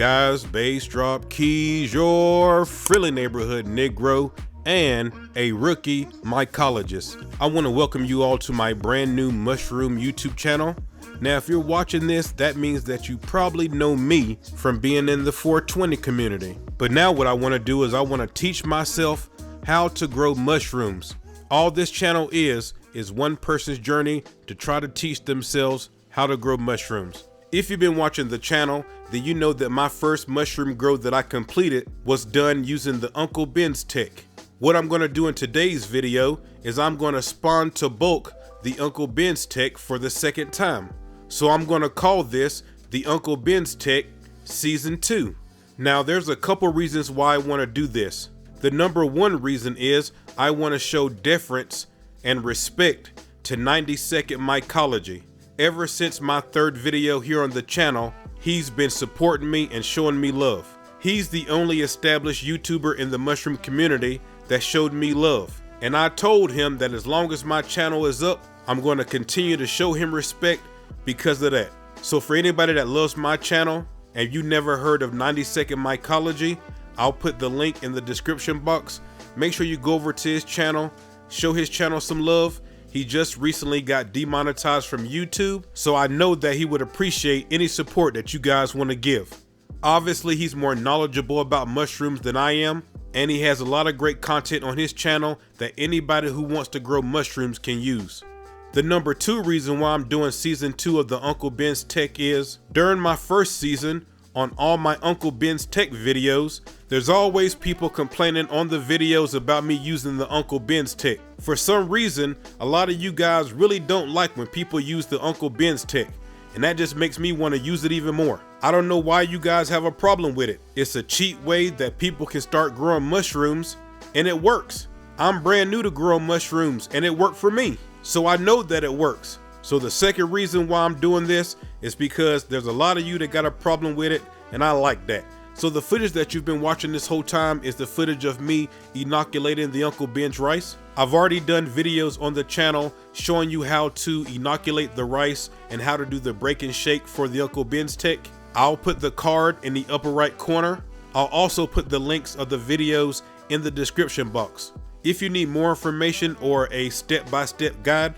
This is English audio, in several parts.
guys? Bass drop keys, your friendly neighborhood Negro and a rookie mycologist. I want to welcome you all to my brand new mushroom YouTube channel. Now, if you're watching this, that means that you probably know me from being in the 420 community. But now what I want to do is I want to teach myself how to grow mushrooms. All this channel is one person's journey to try to teach themselves how to grow mushrooms. If you've been watching the channel, then you know that my first mushroom grow that I completed was done using the Uncle Ben's tech. What I'm going to do in today's video is I'm going to spawn to bulk the Uncle Ben's tech for the second time. So I'm going to call this the Uncle Ben's tech Season 2. Now there's a couple reasons why I want to do this. The number one reason is I want to show deference and respect to 90-second mycology. Ever since my third video here on the channel, he's been supporting me and showing me love. He's the only established YouTuber in the mushroom community that showed me love. And I told him that as long as my channel is up, I'm going to continue to show him respect because of that. So for anybody that loves my channel and you never heard of 90-second mycology, I'll put the link in the description box. Make sure you go over to his channel, show his channel some love. He just recently got demonetized from YouTube, so I know that he would appreciate any support that you guys want to give. Obviously, he's more knowledgeable about mushrooms than I am, and he has a lot of great content on his channel that anybody who wants to grow mushrooms can use. The number two reason why I'm doing Season 2 of the Uncle Ben's Tech is, during my first season, on all my Uncle Ben's Tech videos, there's always people complaining on the videos about me using the Uncle Ben's Tech. For some reason, a lot of you guys really don't like when people use the Uncle Ben's Tech, and that just makes me want to use it even more. I don't know why you guys have a problem with it. It's a cheap way that people can start growing mushrooms, and it works. I'm brand new to growing mushrooms, and it worked for me, so I know that it works. So the second reason why I'm doing this is because there's a lot of you that got a problem with it, and I like that. So the footage that you've been watching this whole time is the footage of me inoculating the Uncle Ben's rice. I've already done videos on the channel showing you how to inoculate the rice and how to do the break and shake for the Uncle Ben's tech. I'll put the card in the upper right corner. I'll also put the links of the videos in the description box. If you need more information or a step-by-step guide,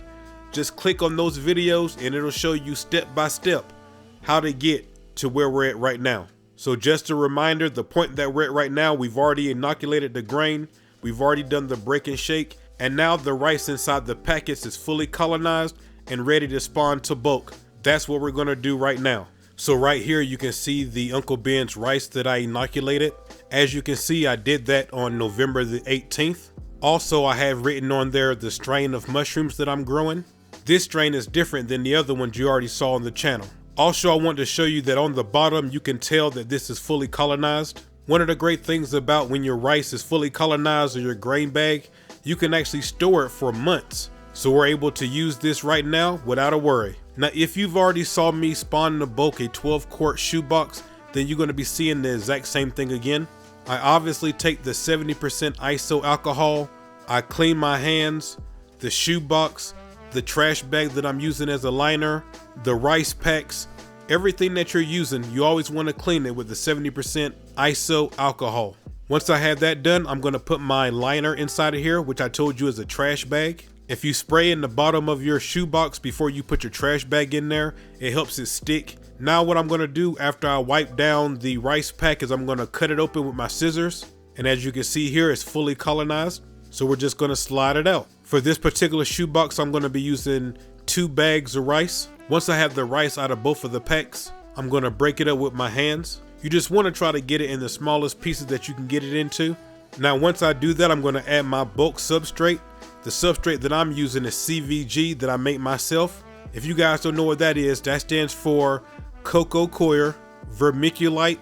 just click on those videos and it'll show you step by step how to get to where we're at right now. So just a reminder, the point that we're at right now, we've already inoculated the grain, we've already done the break and shake, and now the rice inside the packets is fully colonized and ready to spawn to bulk. That's what we're going to do right now. So right here you can see the Uncle Ben's rice that I inoculated. As you can see, I did that on November the 18th. Also, I have written on there the strain of mushrooms that I'm growing. This strain is different than the other ones you already saw on the channel. Also, I want to show you that on the bottom, you can tell that this is fully colonized. One of the great things about when your rice is fully colonized or your grain bag, you can actually store it for months. So we're able to use this right now without a worry. Now, if you've already saw me spawn to bulk a 12-quart shoebox, then you're going to be seeing the exact same thing again. I obviously take the 70% ISO alcohol, I clean my hands, the shoebox, the trash bag that I'm using as a liner, the rice packs, everything that you're using, you always want to clean it with the 70% ISO alcohol. Once I have that done, I'm going to put my liner inside of here, which I told you is a trash bag. If you spray in the bottom of your shoebox before you put your trash bag in there, it helps it stick. Now what I'm going to do after I wipe down the rice pack is I'm going to cut it open with my scissors. And as you can see here, it's fully colonized. So we're just going to slide it out. For this particular shoebox, I'm going to be using 2 bags of rice. Once I have the rice out of both of the packs, I'm going to break it up with my hands. You just want to try to get it in the smallest pieces that you can get it into. Now, once I do that, I'm going to add my bulk substrate. The substrate that I'm using is CVG that I make myself. If you guys don't know what that is, that stands for cocoa coir, vermiculite,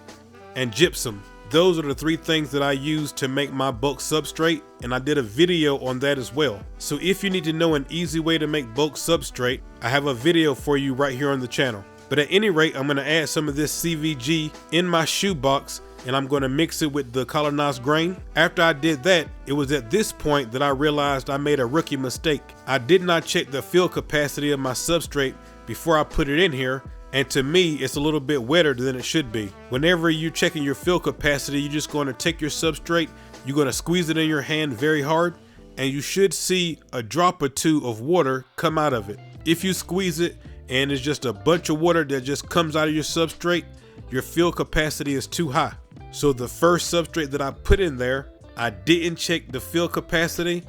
and gypsum. Those are the 3 things that I use to make my bulk substrate, and I did a video on that as well. So if you need to know an easy way to make bulk substrate, I have a video for you right here on the channel. But at any rate, I'm going to add some of this CVG in my shoebox, and I'm going to mix it with the colonized grain. After I did that, it was at this point that I realized I made a rookie mistake. I did not check the fill capacity of my substrate before I put it in here, And to me, it's a little bit wetter than it should be. Whenever you're checking your fill capacity, you're just going to take your substrate, you're going to squeeze it in your hand very hard, and you should see a drop or two of water come out of it. If you squeeze it and it's just a bunch of water that just comes out of your substrate, your fill capacity is too high. So the first substrate that I put in there, I didn't check the fill capacity.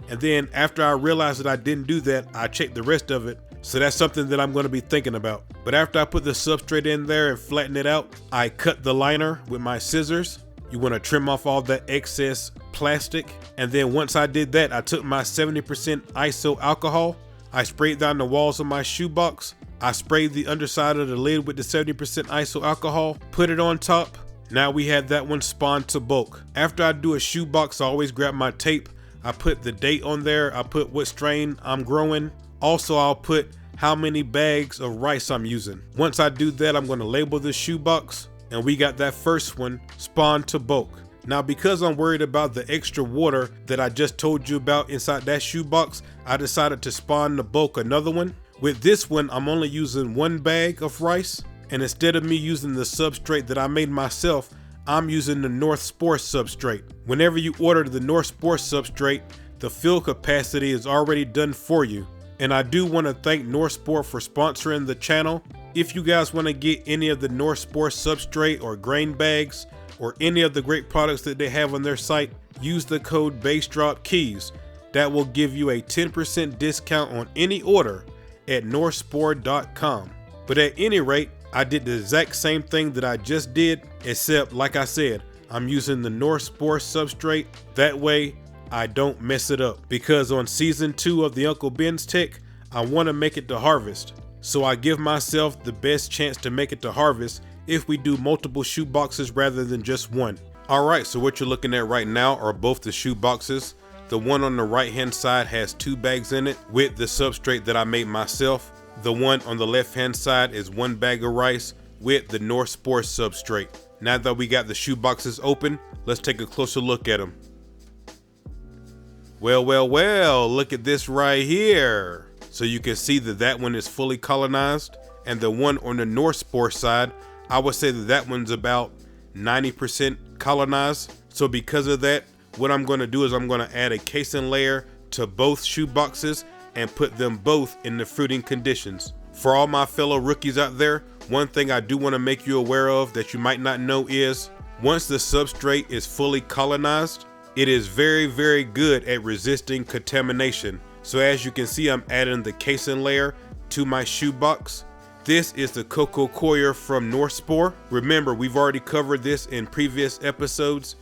And then after I realized that I didn't do that, I checked the rest of it. So that's something that I'm going to be thinking about. But after I put the substrate in there and flatten it out, I cut the liner with my scissors. You want to trim off all that excess plastic. And then once I did that, I took my 70% iso alcohol. I sprayed down the walls of my shoebox. I sprayed the underside of the lid with the 70% iso alcohol, put it on top. Now we had that one spawned to bulk. After I do a shoebox, I always grab my tape. I put the date on there. I put what strain I'm growing. Also, I'll put how many bags of rice I'm using. Once I do that, I'm going to label the shoebox, and we got that first one spawned to bulk. Now, because I'm worried about the extra water that I just told you about inside that shoebox, I decided to spawn to bulk another one. With this one, I'm only using 1 bag of rice, and instead of me using the substrate that I made myself, I'm using the North Spore substrate. Whenever you order the North Spore substrate, the fill capacity is already done for you. And I do want to thank North Spore for sponsoring the channel. If you guys want to get any of the North Spore substrate or grain bags or any of the great products that they have on their site, use the code BassDropKeys. That will give you a 10% discount on any order at northspore.com. But at any rate, I did the exact same thing that I just did, except like I said, I'm using the North Spore substrate. That way I don't mess it up, because on season 2 of the Uncle Ben's Tech, I want to make it to harvest. So I give myself the best chance to make it to harvest if we do multiple shoe boxes rather than just one. Alright, so what you're looking at right now are both the shoe boxes. The one on the right hand side has 2 bags in it with the substrate that I made myself. The one on the left hand side is 1 bag of rice with the North Spore substrate. Now that we got the shoe boxes open, let's take a closer look at them. Well, look at this right here. So you can see that that one is fully colonized, and the one on the North Spore side, I would say that that one's about 90% colonized. So because of that, what I'm going to do is I'm going to add a casing layer to both shoe boxes and put them both in the fruiting conditions. For all my fellow rookies out there, one thing I do want to make you aware of that you might not know is, once the substrate is fully colonized, it is very good at resisting contamination. So as you can see, I'm adding the casing layer to my shoebox. This is the cocoa coir from North Spore. Remember, we've already covered this in previous episodes,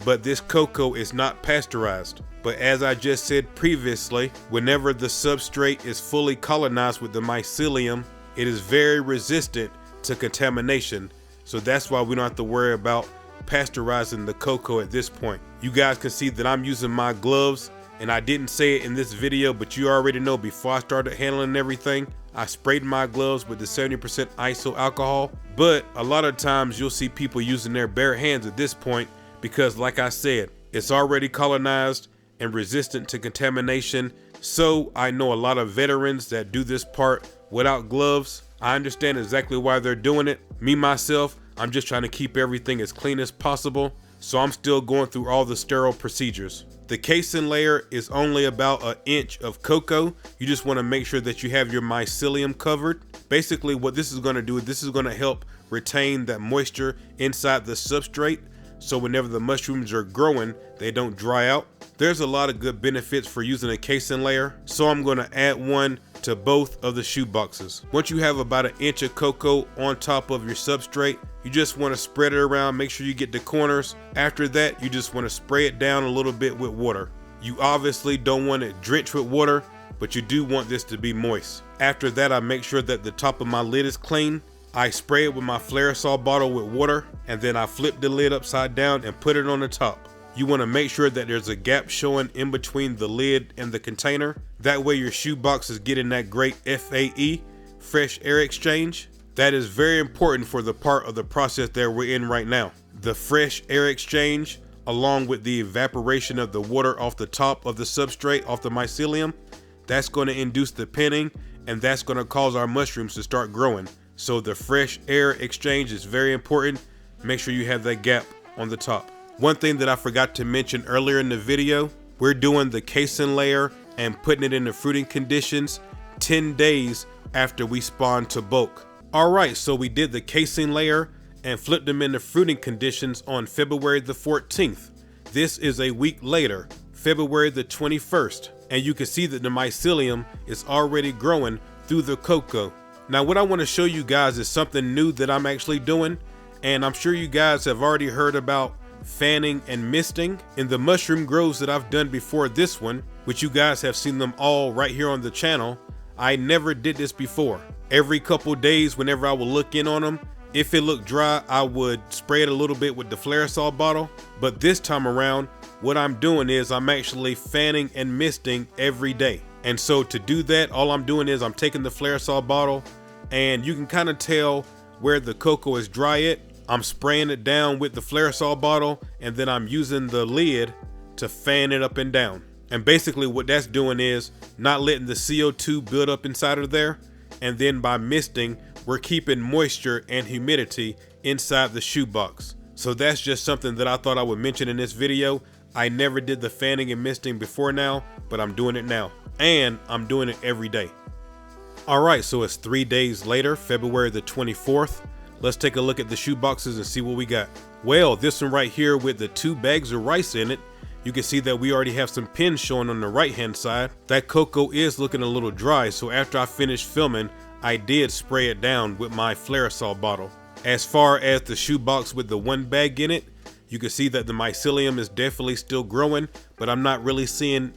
but this cocoa is not pasteurized. But as I just said previously, whenever the substrate is fully colonized with the mycelium, it is very resistant to contamination. So that's why we don't have to worry about pasteurizing the cocoa at this point. You guys can see that I'm using my gloves, and I didn't say it in this video, but you already know before I started handling everything, I sprayed my gloves with the 70% iso alcohol. But a lot of times you'll see people using their bare hands at this point, because like I said, it's already colonized and resistant to contamination. So I know a lot of veterans that do this part without gloves. I understand exactly why they're doing it. Me, myself, I'm just trying to keep everything as clean as possible. So I'm still going through all the sterile procedures. The casing layer is only about 1 inch of cocoa. You just want to make sure that you have your mycelium covered. Basically what this is going to do, this is going to help retain that moisture inside the substrate. So whenever the mushrooms are growing, they don't dry out. There's a lot of good benefits for using a casing layer. So I'm going to add one to both of the shoe boxes. Once you have about 1 inch of cocoa on top of your substrate, you just want to spread it around, make sure you get the corners. After that, you just want to spray it down a little bit with water. You obviously don't want it drenched with water, but you do want this to be moist. After that, I make sure that the top of my lid is clean. I spray it with my Flairosol bottle with water, and then I flip the lid upside down and put it on the top. You want to make sure that there's a gap showing in between the lid and the container. That way your shoebox is getting that great FAE, fresh air exchange. That is very important for the part of the process that we're in right now. The fresh air exchange, along with the evaporation of the water off the top of the substrate, off the mycelium, that's going to induce the pinning, and that's going to cause our mushrooms to start growing. So the fresh air exchange is very important. Make sure you have that gap on the top. One thing that I forgot to mention earlier in the video, we're doing the casing layer and putting it in the fruiting conditions 10 days after we spawn to bulk. Alright, so we did the casing layer and flipped them into fruiting conditions on February the 14th. This is a week later, February the 21st, and you can see that the mycelium is already growing through the cocoa. Now what I want to show you guys is something new that I'm actually doing, and I'm sure you guys have already heard about fanning and misting in the mushroom grows that I've done before this one, which you guys have seen them all right here on the channel. I never did this before. Every couple days, whenever I would look in on them, if it looked dry, I would spray it a little bit with the Flairosol bottle. But this time around, what I'm doing is I'm actually fanning and misting every day. And so to do that, all I'm doing is I'm taking the Flairosol bottle, and you can kind of tell where the cocoa is dry at. I'm spraying it down with the Flairosol bottle, and then I'm using the lid to fan it up and down. And basically what that's doing is not letting the CO2 build up inside of there. And then by misting, we're keeping moisture and humidity inside the shoebox. So that's just something that I thought I would mention in this video. I never did the fanning and misting before now, but I'm doing it now. And I'm doing it every day. Alright, so it's 3 days later, February the 24th. Let's take a look at the shoe boxes and see what we got. Well, this one right here with the 2 bags of rice in it, you can see that we already have some pins showing on the right hand side. That cocoa is looking a little dry, so after I finished filming, I did spray it down with my Flairosol bottle. As far as the shoe box with the 1 bag in it, you can see that the mycelium is definitely still growing, but I'm not really seeing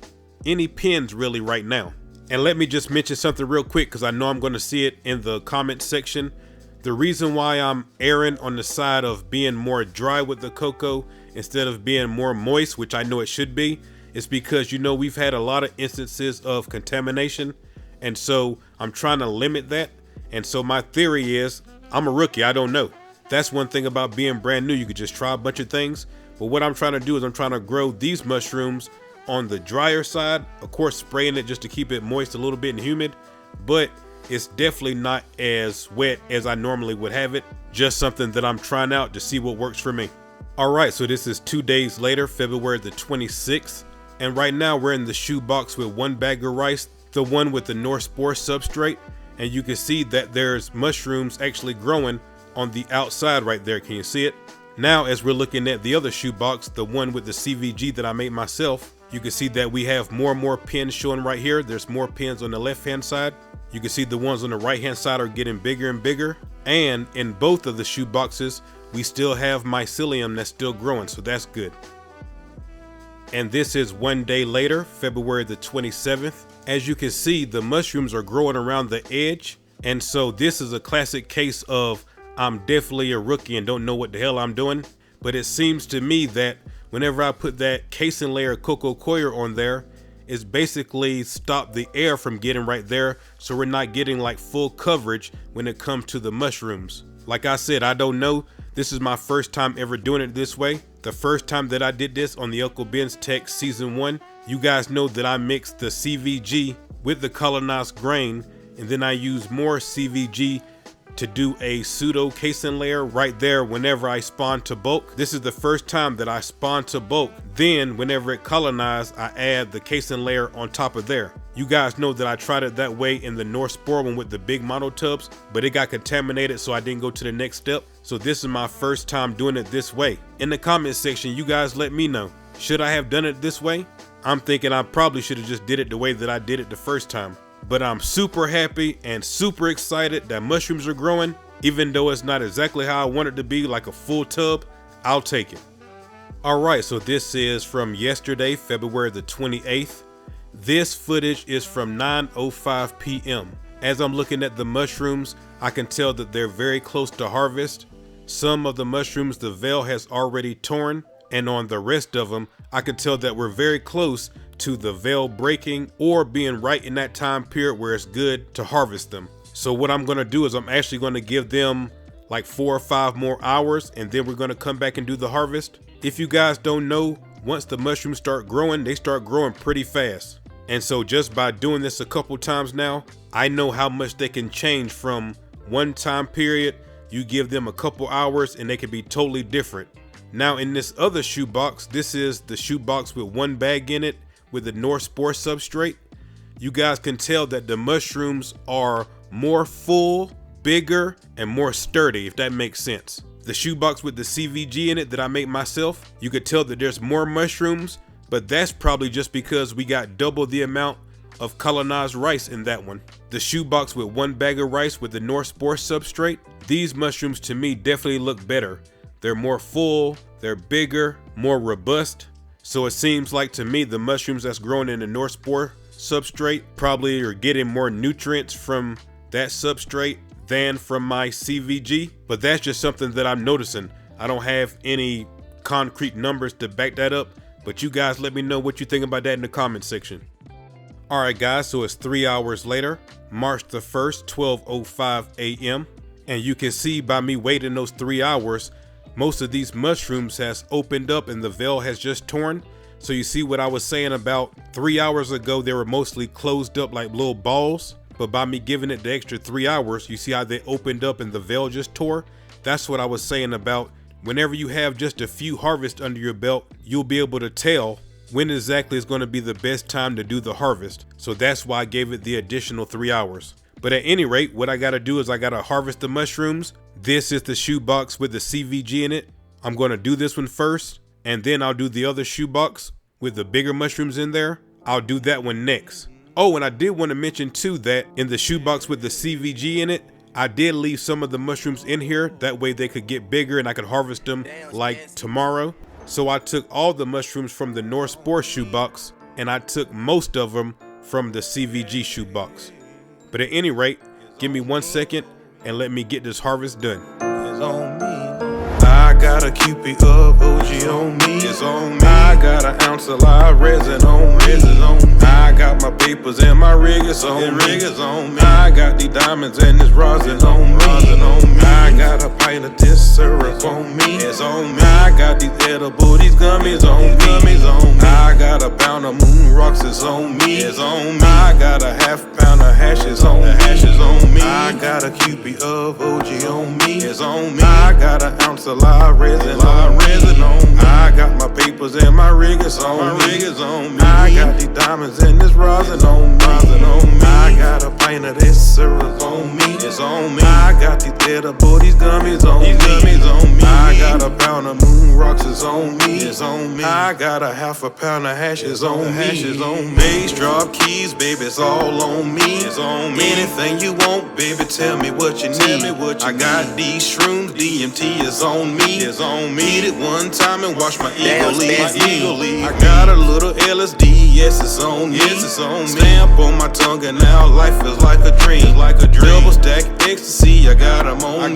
any pins really right now. And let me just mention something real quick, because I know I'm going to see it in the comment section. The reason why I'm erring on the side of being more dry with the cocoa instead of being more moist, which I know it should be, is because, you know, we've had a lot of instances of contamination, and so I'm trying to limit that. And so my theory is, I'm a rookie, I don't know. That's one thing about being brand new, you could just try a bunch of things. But what I'm trying to do is I'm trying to grow these mushrooms on the drier side, of course spraying it just to keep it moist a little bit and humid, but it's definitely not as wet as I normally would have it. Just something that I'm trying out to see what works for me. Alright, so this is 2 days later, February the 26th. And right now we're in the shoe box with 1 bag of rice, the one with the North Spore substrate. And you can see that there's mushrooms actually growing on the outside right there. Can you see it? Now, as we're looking at the other shoe box, the one with the CVG that I made myself, you can see that we have more and more pins showing right here. There's more pins on the left hand side. You can see the ones on the right hand side are getting bigger and bigger. And in both of the shoe boxes, we still have mycelium that's still growing, so that's good. And this is 1 day later, February the 27th. As you can see, the mushrooms are growing around the edge. And so this is a classic case of I'm definitely a rookie and don't know what the hell I'm doing. But it seems to me that whenever I put that casing layer cocoa coir on there, it's basically stopped the air from getting right there, so we're not getting like full coverage when it comes to the mushrooms. Like I said, I don't know. This is my first time ever doing it this way. The first time that I did this on the Uncle Ben's Tech Season 1, you guys know that I mixed the CVG with the colonized grain, and then I used more CVG to do a pseudo casing layer right there whenever I spawn to bulk. This is the first time that I spawn to bulk. Then whenever it colonized, I add the casing layer on top of there. You guys know that I tried it that way in the North Spore one with the big model tubs, but it got contaminated, so I didn't go to the next step. So this is my first time doing it this way. In the comment section, you guys let me know, should I have done it this way? I'm thinking I probably should have just did it the way that I did it the first time. But I'm super happy and super excited that mushrooms are growing. Even though it's not exactly how I want it to be, like a full tub, I'll take it. Alright, so this is from yesterday, February the 28th. This footage is from 9:05 p.m. As I'm looking at the mushrooms, I can tell that they're very close to harvest. Some of the mushrooms the veil has already torn, and on the rest of them, I can tell that we're very close to the veil breaking or being right in that time period where it's good to harvest them. So what I'm going to do is I'm actually going to give them like 4 or 5 more hours, and then we're going to come back and do the harvest. If you guys don't know, once the mushrooms start growing, they start growing pretty fast. And so just by doing this a couple times now, I know how much they can change from one time period, you give them a couple hours and they can be totally different. Now in this other shoebox, this is the shoebox with one bag in it with the North Spore substrate. You guys can tell that the mushrooms are more full, bigger, and more sturdy, if that makes sense. The shoebox with the CVG in it that I make myself, you could tell that there's more mushrooms, but that's probably just because we got double the amount of colonized rice in that one. The shoebox with one bag of rice with the North Spore substrate, these mushrooms to me definitely look better. They're more full, they're bigger, more robust. So it seems like to me the mushrooms that's growing in the North Spore substrate probably are getting more nutrients from that substrate than from my CVG, but that's just something that I'm noticing. I don't have any concrete numbers to back that up, but you guys let me know what you think about that in the comment section. All right guys, so it's 3 hours later, March the 1st, 12:05 a.m. And you can see by me waiting those 3 hours, most of these mushrooms has opened up and the veil has just torn. So you see what I was saying about 3 hours ago, they were mostly closed up like little balls. But by me giving it the extra 3 hours, you see how they opened up and the veil just tore? That's what I was saying about whenever you have just a few harvests under your belt, you'll be able to tell when exactly is going to be the best time to do the harvest. So that's why I gave it the additional 3 hours. But at any rate, what I got to do is I got to harvest the mushrooms. This is the shoebox with the CVG in it. I'm going to do this one first, and then I'll do the other shoebox with the bigger mushrooms in there. I'll do that one next. Oh, and I did want to mention too that in the shoebox with the CVG in it, I did leave some of the mushrooms in here. That way they could get bigger and I could harvest them like tomorrow. So I took all the mushrooms from the North Spore shoebox and I took most of them from the CVG shoebox. But at any rate, give me 1 second and let me get this harvest done. It's on me. I got a cupid of OG on me. It's on me. I got an ounce of live resin on me. I got my papers and my rig is on me. I got these diamonds and this rosin on me. I got a pint of this syrup on me. It's on me. I got these edible, these gummies on me. I got a pound of moon rocks, it's on me. It's on me. I got a half pound of hashes on me. I got a cupid of OG on me. It's on me. I got an ounce of live resin on me. I got my papers and my rig is on me. I got these diamonds and this rosin on me. I got a pint of this syrup on me. It's on me. I got these edible, these gummies on me. I got a pound of moon rocks, it's on me. It's on me. I got a half a pound of hashes on me. Bass drop keys, baby, it's all on me. It's on me. Anything you want, baby, tell me what you need. I got these shrooms, DMT is on me. It's on me. Eat it one time and watch my ego leave. I got a little LSD, yes, it's on me. Stamp on my tongue and now life is like a dream. Double stack ecstasy, I got 'em on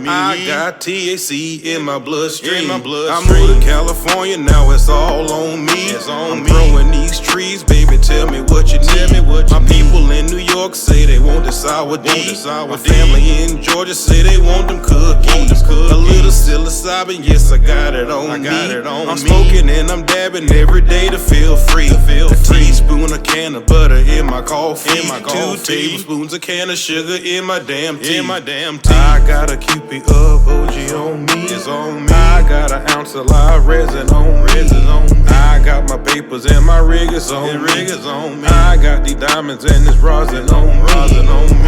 me. I got THC in my bloodstream. I moved to California, now it's all on me. I'm growing these trees, baby, tell me what you need. My people in New York say they want the sour D. My family in Georgia say they want them cookies. A little psilocybin, yes, I got it on me. I'm smoking and I'm dabbing every day to feel free. A teaspoon, a can of butter in my coffee. 2 tablespoons, a can of sugar in my damn tea. I got a cupid of OG on me. It's on me. I got an ounce of live resin on me. I got my papers and my rig is on me. I got these diamonds and this rosin on me.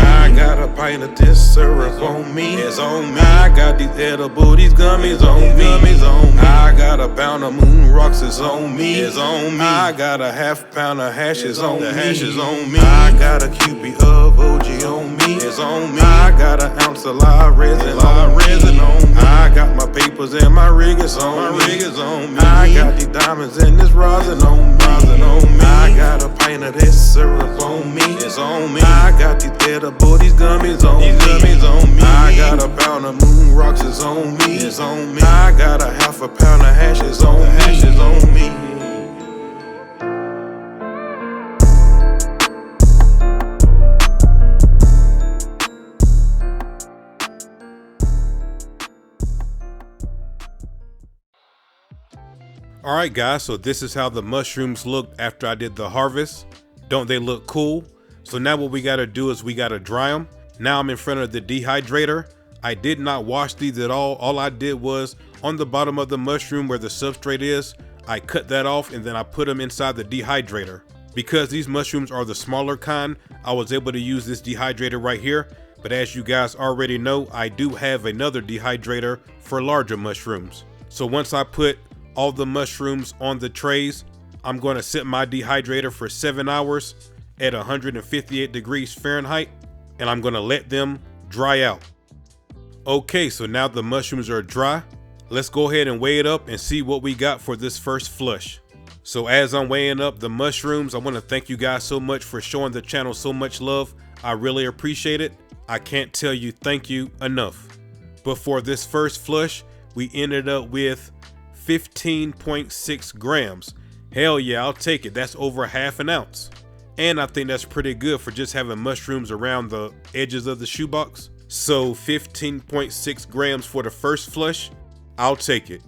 I got a pint of this syrup on me. It's on me. I got these edible, these gummies on me. I got a pound of moon rocks, it's on me. It's on me. I got a half pound of hashes on me. I got a cupid of OG on me. It's on me. I got an ounce of live resin on me. I got my papers and my rig is on me. I got these diamonds and this rosin on me. I got a pint of this syrup on me. It's on me. I got these edible, these gummies on me. I got a pound of moon rocks, it's on me. I got a half a pound of hashes on me. Alright guys, so this is how the mushrooms looked after I did the harvest. Don't they look cool? So now what we gotta do is we gotta dry them. Now I'm in front of the dehydrator. I did not wash these at all. All I did was on the bottom of the mushroom where the substrate is, I cut that off and then I put them inside the dehydrator. Because these mushrooms are the smaller kind, I was able to use this dehydrator right here. But as you guys already know, I do have another dehydrator for larger mushrooms. So once I put all the mushrooms on the trays, I'm going to set my dehydrator for 7 hours at 158 degrees Fahrenheit, and I'm going to let them dry out. Okay, so now the mushrooms are dry. Let's go ahead and weigh it up and see what we got for this first flush. So as I'm weighing up the mushrooms, I want to thank you guys so much for showing the channel so much love. I really appreciate it. I can't tell you thank you enough. But for this first flush, we ended up with 15.6 grams. Hell yeah, I'll take it. That's over half an ounce. And I think that's pretty good for just having mushrooms around the edges of the shoebox. So 15.6 grams for the first flush, I'll take it.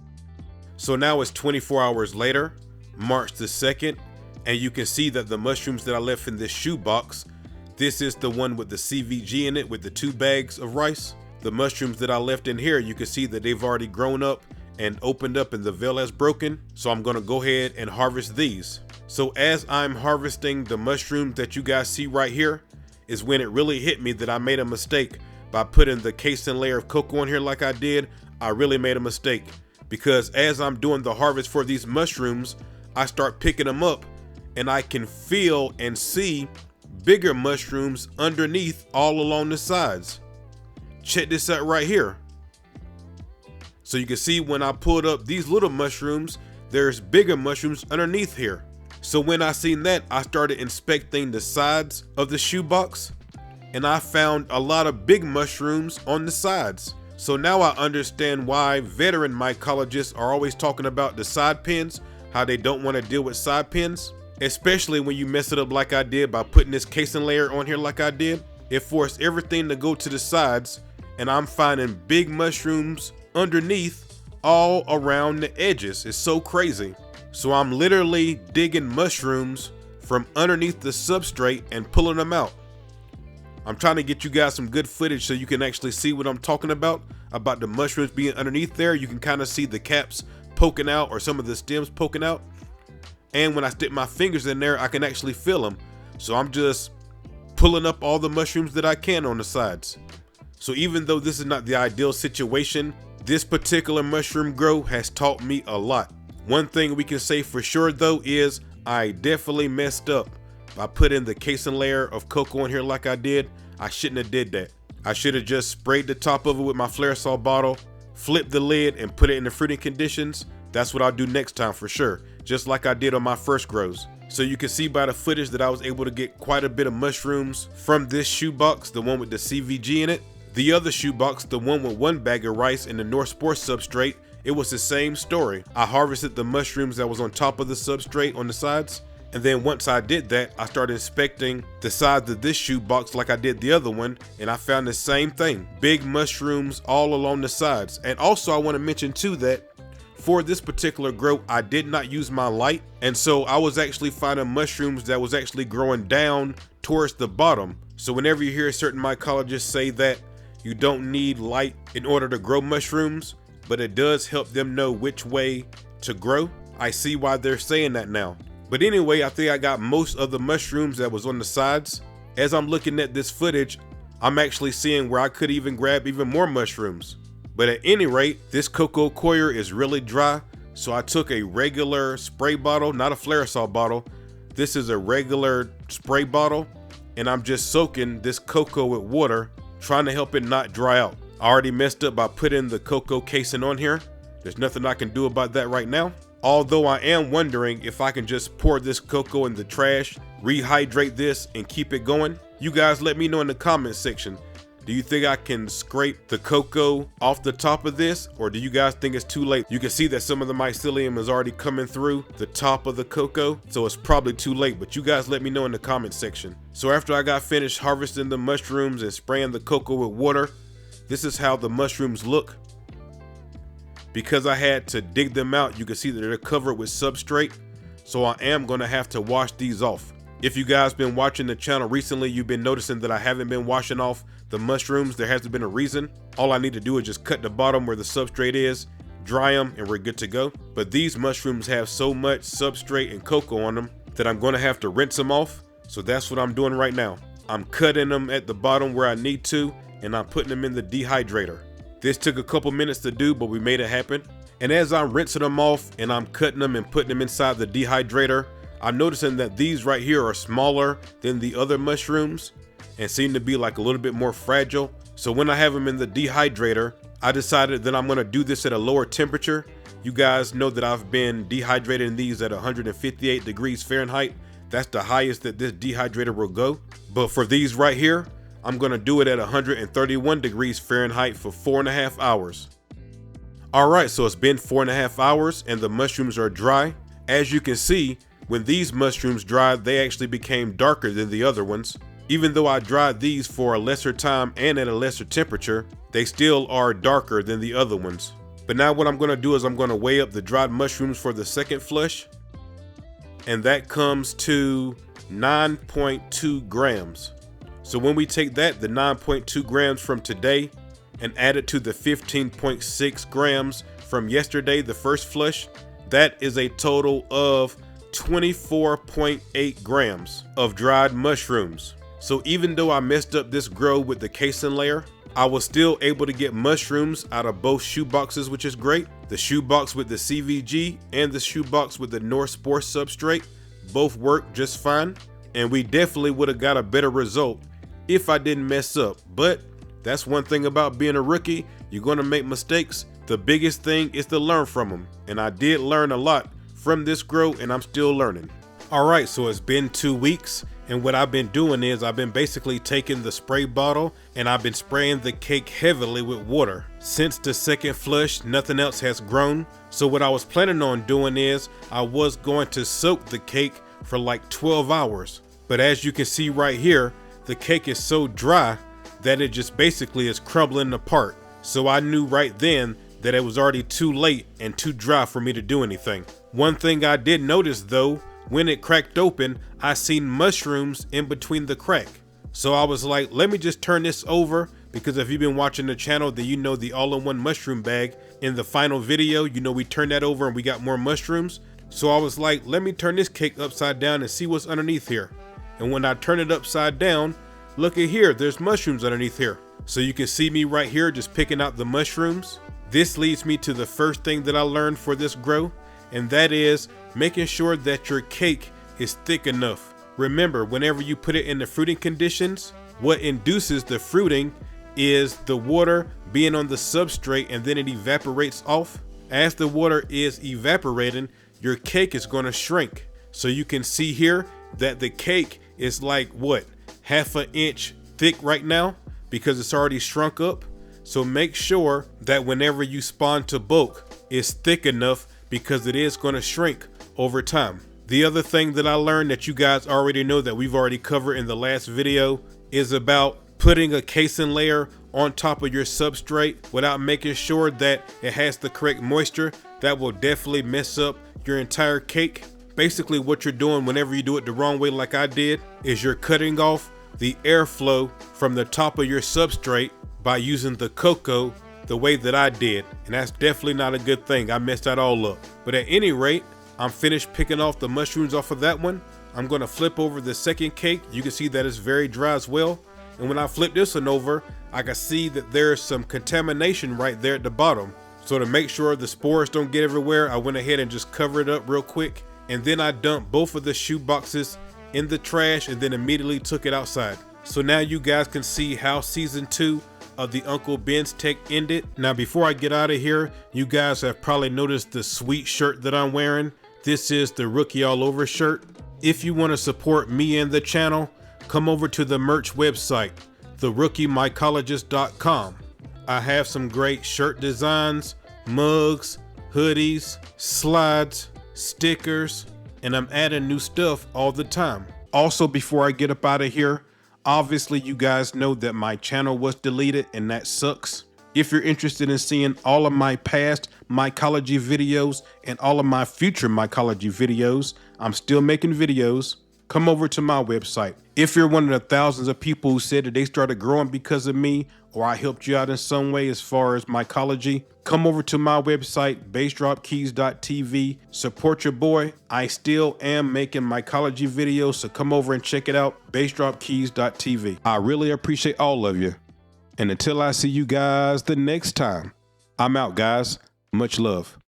So now it's 24 hours later, March the 2nd, and you can see that the mushrooms that I left in this shoebox, this is the one with the CVG in it with the 2 bags of rice. The mushrooms that I left in here, you can see that they've already grown up and opened up and the veil has broken. So I'm gonna go ahead and harvest these. So as I'm harvesting the mushrooms that you guys see right here is when it really hit me that I made a mistake by putting the casing layer of cocoa on here like I did. I really made a mistake because as I'm doing the harvest for these mushrooms, I start picking them up and I can feel and see bigger mushrooms underneath all along the sides. Check this out right here. So you can see when I pulled up these little mushrooms, there's bigger mushrooms underneath here. So when I seen that, I started inspecting the sides of the shoebox and I found a lot of big mushrooms on the sides. So now I understand why veteran mycologists are always talking about the side pins, how they don't want to deal with side pins, especially when you mess it up like I did by putting this casing layer on here like I did. It forced everything to go to the sides and I'm finding big mushrooms underneath all around the edges. It's so crazy. So I'm literally digging mushrooms from underneath the substrate and pulling them out. I'm trying to get you guys some good footage so you can actually see what I'm talking about the mushrooms being underneath there. You can kind of see the caps poking out or some of the stems poking out. And when I stick my fingers in there, I can actually feel them. So I'm just pulling up all the mushrooms that I can on the sides. So even though this is not the ideal situation, this particular mushroom grow has taught me a lot. One thing we can say for sure though is I definitely messed up by putting the casing layer of cocoa in here like I did. I shouldn't have did that. I should have just sprayed the top of it with my Flare Salt bottle, flipped the lid and put it in the fruiting conditions. That's what I'll do next time for sure, just like I did on my first grows. So you can see by the footage that I was able to get quite a bit of mushrooms from this shoebox, the one with the CVG in it. The other shoebox, the one with 1 bag of rice and the North Spore substrate, it was the same story. I harvested the mushrooms that was on top of the substrate on the sides. And then once I did that, I started inspecting the sides of this shoebox like I did the other one. And I found the same thing. Big mushrooms all along the sides. And also I want to mention too that for this particular grow, I did not use my light. And so I was actually finding mushrooms that was actually growing down towards the bottom. So whenever you hear certain mycologists say that you don't need light in order to grow mushrooms, but it does help them know which way to grow, I see why they're saying that now. But anyway, I think I got most of the mushrooms that was on the sides. As I'm looking at this footage, I'm actually seeing where I could even grab even more mushrooms. But at any rate, this cocoa coir is really dry. So I took a regular spray bottle, not a Flare Salt bottle. This is a regular spray bottle. And I'm just soaking this cocoa with water, trying to help it not dry out. I already messed up by putting the cocoa casing on here. There's nothing I can do about that right now. Although I am wondering if I can just pour this cocoa in the trash, rehydrate this and keep it going. You guys let me know in the comment section. Do you think I can scrape the cocoa off the top of this, or do you guys think it's too late? You can see that some of the mycelium is already coming through the top of the cocoa, so it's probably too late, but you guys let me know in the comment section. So after I got finished harvesting the mushrooms and spraying the cocoa with water, this is how the mushrooms look. Because I had to dig them out, you can see that they're covered with substrate, so I am gonna have to wash these off. If you guys been watching the channel recently, you've been noticing that I haven't been washing off the mushrooms, there hasn't been a reason. All I need to do is just cut the bottom where the substrate is, dry them, and we're good to go. But these mushrooms have so much substrate and cocoa on them that I'm going to have to rinse them off. So that's what I'm doing right now. I'm cutting them at the bottom where I need to, and I'm putting them in the dehydrator. This took a couple minutes to do, but we made it happen. And as I'm rinsing them off and I'm cutting them and putting them inside the dehydrator, I'm noticing that these right here are smaller than the other mushrooms and seem to be like a little bit more fragile. So when I have them in the dehydrator, I decided that I'm gonna do this at a lower temperature. You guys know that I've been dehydrating these at 158 degrees Fahrenheit. That's the highest that this dehydrator will go. But for these right here, I'm gonna do it at 131 degrees Fahrenheit for 4.5 hours. All right, so it's been 4.5 hours and the mushrooms are dry. As you can see, when these mushrooms dried, they actually became darker than the other ones. Even though I dried these for a lesser time and at a lesser temperature, they still are darker than the other ones. But now what I'm gonna do is I'm gonna weigh up the dried mushrooms for the second flush. And that comes to 9.2 grams. So when we take that, the 9.2 grams from today, and add it to the 15.6 grams from yesterday, the first flush, that is a total of 24.8 grams of dried mushrooms. So even though I messed up this grow with the casing layer, I was still able to get mushrooms out of both shoe boxes, which is great. The shoe box with the CVG and the shoe box with the North Spore substrate both work just fine. And we definitely would have got a better result if I didn't mess up. But that's one thing about being a rookie. You're gonna make mistakes. The biggest thing is to learn from them. And I did learn a lot from this grow and I'm still learning. All right, so it's been 2 weeks. And what I've been doing is I've been basically taking the spray bottle and I've been spraying the cake heavily with water. Since the second flush, nothing else has grown. So what I was planning on doing is I was going to soak the cake for like 12 hours. But as you can see right here, the cake is so dry that it just basically is crumbling apart. So I knew right then that it was already too late and too dry for me to do anything. One thing I did notice though, when it cracked open, I seen mushrooms in between the crack. So I was like, let me just turn this over, because if you've been watching the channel, then you know the all-in-one mushroom bag. In the final video, you know we turned that over and we got more mushrooms. So I was like, let me turn this cake upside down and see what's underneath here. And when I turn it upside down, look at here, there's mushrooms underneath here. So you can see me right here just picking out the mushrooms. This leads me to the first thing that I learned for this grow, and that is making sure that your cake is thick enough. Remember, whenever you put it in the fruiting conditions, what induces the fruiting is the water being on the substrate and then it evaporates off. As the water is evaporating, your cake is going to shrink. So you can see here that the cake is like what, half an inch thick right now because it's already shrunk up. So make sure that whenever you spawn to bulk, it's thick enough because it is going to shrink over time. The other thing that I learned that you guys already know that we've already covered in the last video is about putting a casing layer on top of your substrate without making sure that it has the correct moisture. That will definitely mess up your entire cake. Basically what you're doing whenever you do it the wrong way like I did is you're cutting off the airflow from the top of your substrate by using the cocoa the way that I did, and that's definitely not a good thing. I messed that all up. But at any rate, I'm finished picking off the mushrooms off of that one. I'm gonna flip over the second cake. You can see that it's very dry as well. And when I flip this one over, I can see that there's some contamination right there at the bottom. So to make sure the spores don't get everywhere, I went ahead and just covered it up real quick. And then I dumped both of the shoe boxes in the trash and then immediately took it outside. So now you guys can see how season 2 of the Uncle Ben's Tech ended. Now before I get out of here, you guys have probably noticed the sweet shirt that I'm wearing. This is the Rookie All Over shirt. If you want to support me and the channel, come over to the merch website, theRookieMycologist.com. I have some great shirt designs, mugs, hoodies, slides, stickers, and I'm adding new stuff all the time. Also, before I get up out of here, obviously you guys know that my channel was deleted and that sucks. If you're interested in seeing all of my past mycology videos and all of my future mycology videos, I'm still making videos. come over to my website. If you're one of the thousands of people who said that they started growing because of me, or I helped you out in some way as far as mycology, come over to my website, bassdropkeys.tv. Support your boy. I still am making mycology videos, so come over and check it out, bassdropkeys.tv. I really appreciate all of you. And until I see you guys the next time, I'm out, guys. Much love.